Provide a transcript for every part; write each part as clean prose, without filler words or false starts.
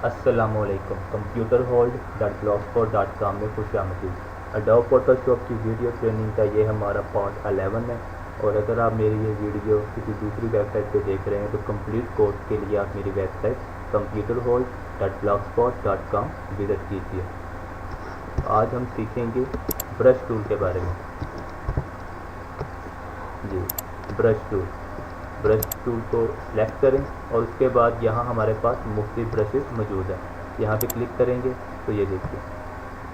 अस्सलामुअलैकुम। Computer hold .blogspot.com में खुश आमदीद। एडोब फोटोशॉप की वीडियो ट्रेनिंग का ये हमारा पार्ट 11 है। और अगर आप मेरी ये वीडियो किसी दूसरी वेबसाइट पे देख रहे हैं तो कंप्लीट कोर्स के लिए आप मेरी वेबसाइट computerhold.blogspot.com विजिट कीजिए। आज हम सीखेंगे ब्रश टूल के बारे में। जी, ब्रश टूल को सिलेक्ट करें और उसके बाद यहाँ हमारे पास मुख्तलिफ ब्रशेस मौजूद हैं। यहाँ पे क्लिक करेंगे तो ये देखिए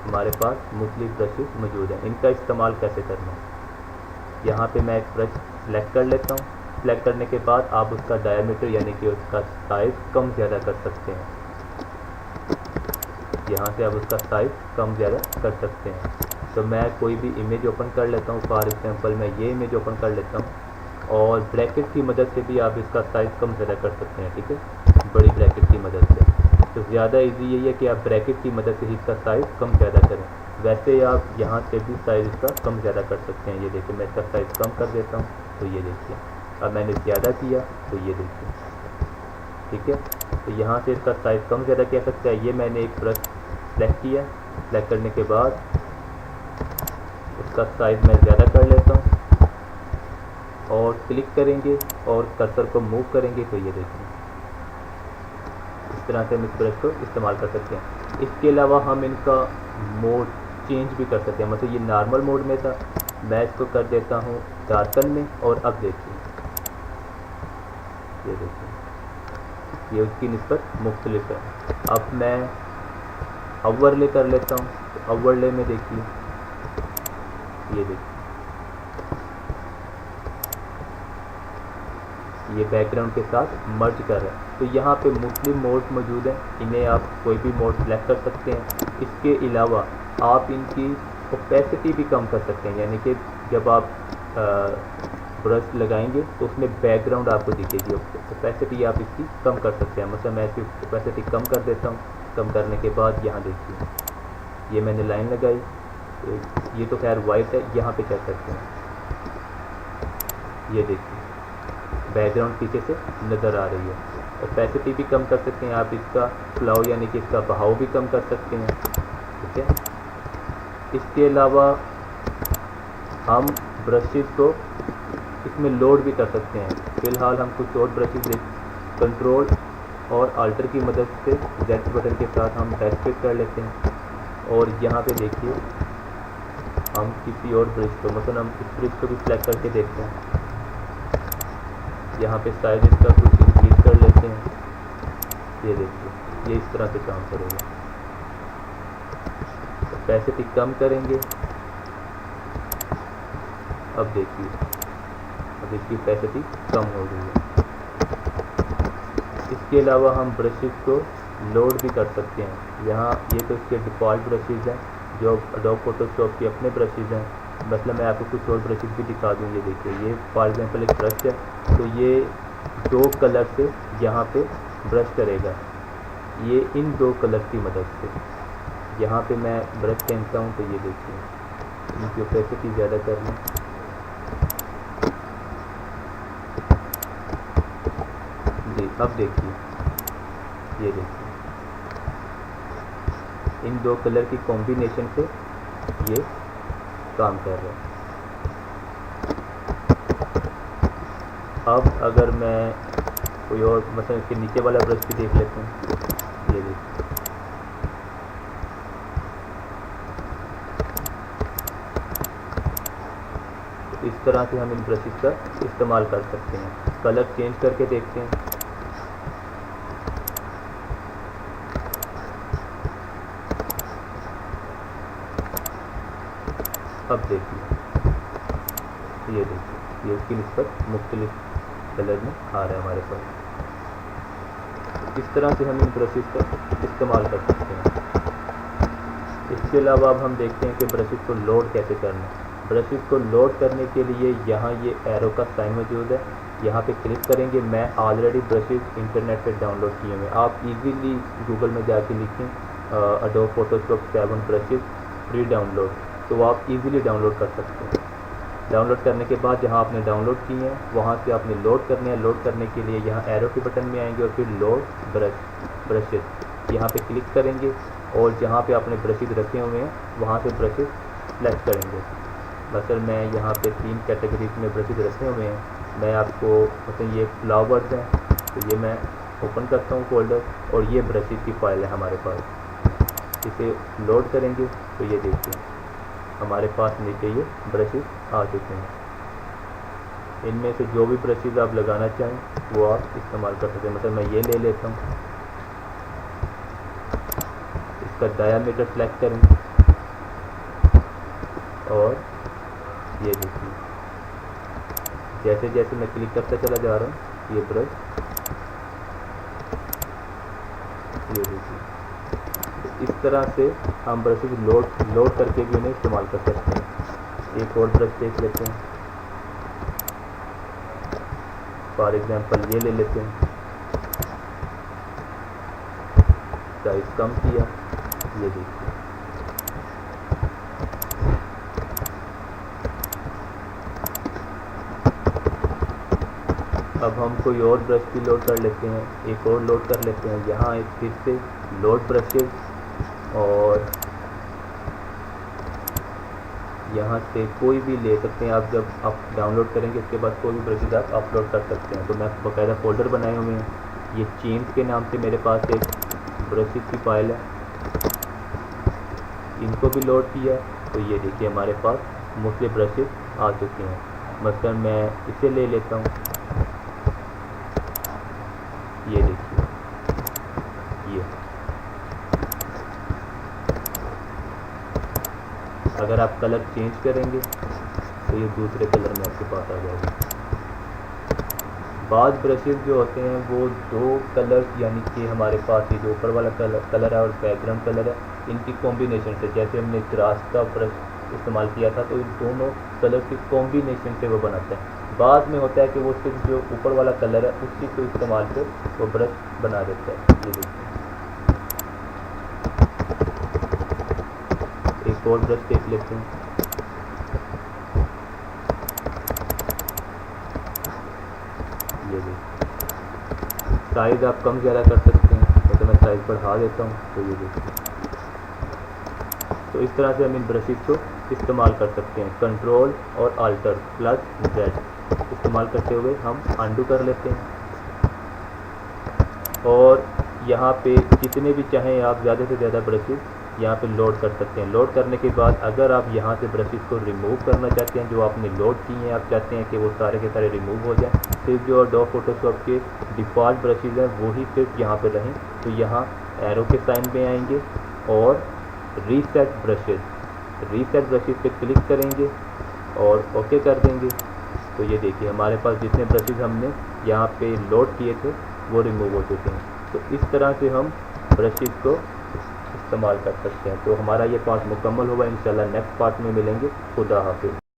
हमारे पास मुख्तलिफ ब्रशेस मौजूद हैं। इनका इस्तेमाल कैसे करना है, यहाँ पे मैं एक ब्रश सिलेक्ट कर लेता हूँ। सिलेक्ट करने के बाद आप उसका डायमीटर यानी कि उसका साइज़ कम ज़्यादा कर सकते हैं। यहाँ से आप उसका साइज़ कम ज़्यादा कर सकते हैं। तो मैं कोई भी इमेज ओपन कर लेता हूँ। फॉर एग्जांपल मैं ये इमेज ओपन कर लेता हूँ और ब्रैकेट की मदद से भी आप इसका साइज़ कम ज़्यादा कर सकते हैं। ठीक है, बड़ी ब्रैकेट की मदद से। तो ज़्यादा इजी यही है कि आप ब्रैकेट की मदद से ही इसका साइज़ कम ज़्यादा करें। वैसे आप यहाँ से भी साइज़ इसका कम ज़्यादा कर सकते हैं। ये देखिए मैं इसका साइज़ कम कर देता हूँ तो ये देखिए अब मैंने ज़्यादा किया तो ये देखिए। ठीक है, तो यहाँ से इसका साइज़ कम ज़्यादा किया सकता है। ये मैंने एक ब्रश सेलेक्ट किया। सेलेक्ट करने के बाद उसका साइज़ मैं ज़्यादा कर लेता हूँ और क्लिक करेंगे और कर्सर को मूव करेंगे तो ये देखें इस तरह से हम इस ब्रश को इस्तेमाल कर सकते हैं। इसके अलावा हम इनका मोड चेंज भी कर सकते हैं। मतलब ये नॉर्मल मोड में था, मैं इसको कर देता हूँ डार्कन में। और अब देखिए ये देखिए ये उसकी निस्बत मुख्तलिफ है। अब मैं ओवरले कर लेता हूँ। तो ओवरले में देखिए ये देखिए ये बैकग्राउंड के साथ मर्ज कर रहा है। तो यहाँ पे मुख्तलिफ मोड मौजूद हैं, इन्हें आप कोई भी मोड सेलेक्ट कर सकते हैं। इसके अलावा आप इनकी ओपेसिटी भी कम कर सकते हैं, यानी कि जब आप ब्रश लगाएंगे तो उसमें बैकग्राउंड आपको दिखेगी। ओपेसिटी आप इसकी कम कर सकते हैं। मतलब मैं इसकी ओपेसिटी कम कर देता हूँ। कम करने के बाद यहाँ देखिए ये मैंने लाइन लगाई तो ये तो खैर वाइट है, यहाँ पे चेक करते हैं। ये देखिए बैकग्राउंड पीछे से नज़र आ रही है। ओपेसिटी भी कम कर सकते हैं आप, इसका फ्लो यानी कि इसका बहाव भी कम कर सकते हैं। ठीक है, इसके अलावा हम ब्रशेस को इसमें लोड भी कर सकते हैं। फ़िलहाल हम कुछ और ब्रशेस कंट्रोल और अल्टर की मदद से जेड बटन के साथ हम एक्टिवेट कर लेते हैं। और यहाँ पे देखिए हम किसी और ब्रश को, मतलब हम इस ब्रश को भी सिलेक्ट करके देखते हैं। यहाँ पे साइज इसका कुछ इंक्रीज कर लेते हैं। ये देखिए ये इस तरह से काम करेगा। ओपेसिटी कम करेंगे। अब देखिए अब इसकी ओपेसिटी कम हो गई है। इसके अलावा हम ब्रशेस को लोड भी कर सकते हैं। यहाँ ये तो इसके डिफ़ॉल्ट ब्रशेस हैं जो एडोब फोटोशॉप के अपने ब्रशेस हैं। मतलब मैं आपको कुछ और ब्रशेस भी दिखा दूँ। ये देखिए ये फॉर एग्जांपल एक ब्रश है तो ये 2 कलर से यहाँ पे ब्रश करेगा। ये इन 2 कलर की मदद से यहाँ पे मैं ब्रश पहनता हूँ तो ये देखिए इनकी ओपेसिटी ज़्यादा कर लूँ। जी अब देखिए ये देखिए इन 2 कलर की कॉम्बिनेशन से ये काम कर रहा है। अब अगर मैं कोई और मतलब इसके नीचे वाला ब्रश भी देख लेते हैं। ये देखिए तो इस तरह से हम इन ब्रशेस का इस्तेमाल कर सकते हैं। कलर चेंज करके देखते हैं। अब देखिए ये देखिए ये उसकी निस्बत मुख्तलिफ कलर में आ रहा है हमारे पास। इस तरह से हम इन ब्रशेस का इस्तेमाल कर सकते हैं। इसके अलावा अब हम देखते हैं कि ब्रशेस को लोड कैसे करना है। ब्रशेस को लोड करने के लिए यहाँ ये एरो का साइन मौजूद है, यहाँ पे क्लिक करेंगे। मैं ऑलरेडी ब्रशेस इंटरनेट पे डाउनलोड किए हुए हैं। आप इजीली गूगल में जाके लिखें adobe Photoshop 7 brushes free download, तो आप इजीली डाउनलोड कर सकते हैं। डाउनलोड करने के बाद जहाँ आपने डाउनलोड की है वहाँ से आपने लोड करने हैं। लोड करने के लिए यहाँ एरो के बटन में आएंगे और फिर लोड ब्रशेस यहाँ पे क्लिक करेंगे और जहाँ पे आपने ब्रशेज रखे हुए हैं वहाँ से ब्रशेज सेलेक्ट करेंगे। मसलन मैं यहाँ पे 3 कैटेगरीज में ब्रशेज रखे हुए हैं। मैं आपको मतलब ये फ्लावर्स हैं, तो ये मैं ओपन करता हूँ फोल्डर और ये ब्रशेज की फाइल है हमारे पास। इसे लोड करेंगे तो ये देखिए हमारे पास नीचे ये ब्रशेज आ चुके हैं। इनमें से जो भी ब्रशेज आप लगाना चाहें वो आप इस्तेमाल कर सकते हैं। मतलब मैं ये ले लेता हूँ, इसका डायामीटर सेलेक्ट करेंगे और ये देखिए जैसे जैसे मैं क्लिक करता चला जा रहा हूँ ये ब्रश, ये देखिए इस तरह से हम ब्रशेज लोड करके भी इन्हें इस्तेमाल कर सकते हैं। एक और ब्रश देख लेते हैं, फॉर एग्जांपल ये ले लेते हैं, साइज कम किया, ये देखिए अब हम कोई और ब्रश भी लोड कर लेते हैं, एक और लोड कर लेते हैं। यहाँ एक फिर से लोड ब्रशेज और यहाँ से कोई भी ले सकते हैं आप। जब आप डाउनलोड करेंगे इसके बाद कोई भी ब्रशेज आप अपलोड कर सकते हैं। तो मैं बाकायदा फोल्डर बनाए हुए हैं, ये चेंज के नाम से मेरे पास एक ब्रशेज की फाइल है, इनको भी लोड किया तो ये देखिए हमारे पास मुख्तलिफ ब्रशेज आ चुके हैं। मसलन मैं इसे ले लेता हूँ, ये देखिए ये अगर आप कलर चेंज करेंगे तो ये दूसरे कलर में आपके पास आ जाएगा। बाद ब्रशेज जो होते हैं वो 2 कलर्स यानी कि हमारे पास ये जो ऊपर वाला कलर है और बैकग्राउंड कलर है, इनकी कॉम्बिनेशन से, जैसे हमने ग्रास का ब्रश इस्तेमाल किया था तो इन दोनों कलर की कॉम्बिनेशन से वो बनाता है। बाद में होता है कि वो सिर्फ जो ऊपर वाला कलर है उसी को इस्तेमाल कर वो ब्रश बना देता है। ये देखिए एक और ब्रश देख लेते हैं, ये देखिए साइज़ आप कम ज़्यादा कर सकते हैं, तो मैं साइज़ बढ़ा देता हूँ तो ये देखिए। तो इस तरह से हम इन ब्रशेज को इस्तेमाल कर सकते हैं। कंट्रोल और अल्टर प्लस Z इस्तेमाल करते हुए हम अंडू कर लेते हैं और यहाँ पे जितने भी चाहें आप ज़्यादा से ज़्यादा ब्रशेज यहाँ पे लोड कर सकते हैं। लोड करने के बाद अगर आप यहाँ से ब्रशेज को रिमूव करना चाहते हैं, जो आपने लोड किए हैं आप चाहते हैं कि वो सारे के सारे रिमूव हो जाएं, सिर्फ जो एडोब फोटोशॉप के डिफ़ॉल्ट ब्रशेज हैं वही सिर्फ यहाँ पे रहें, तो यहाँ एरो के साइन में आएंगे और रीसेट ब्रशेज पे क्लिक करेंगे और ओके कर देंगे। तो ये देखिए हमारे पास जितने ब्रशेज हमने यहाँ पे लोड किए थे वो रिमूव हो चुके हैं। तो इस तरह से हम ब्रशेज को इस्तेमाल कर सकते हैं। तो हमारा ये पार्ट मुकम्मल हुआ। इंशाल्लाह नेक्स्ट पार्ट में मिलेंगे। खुदा हाफिज़।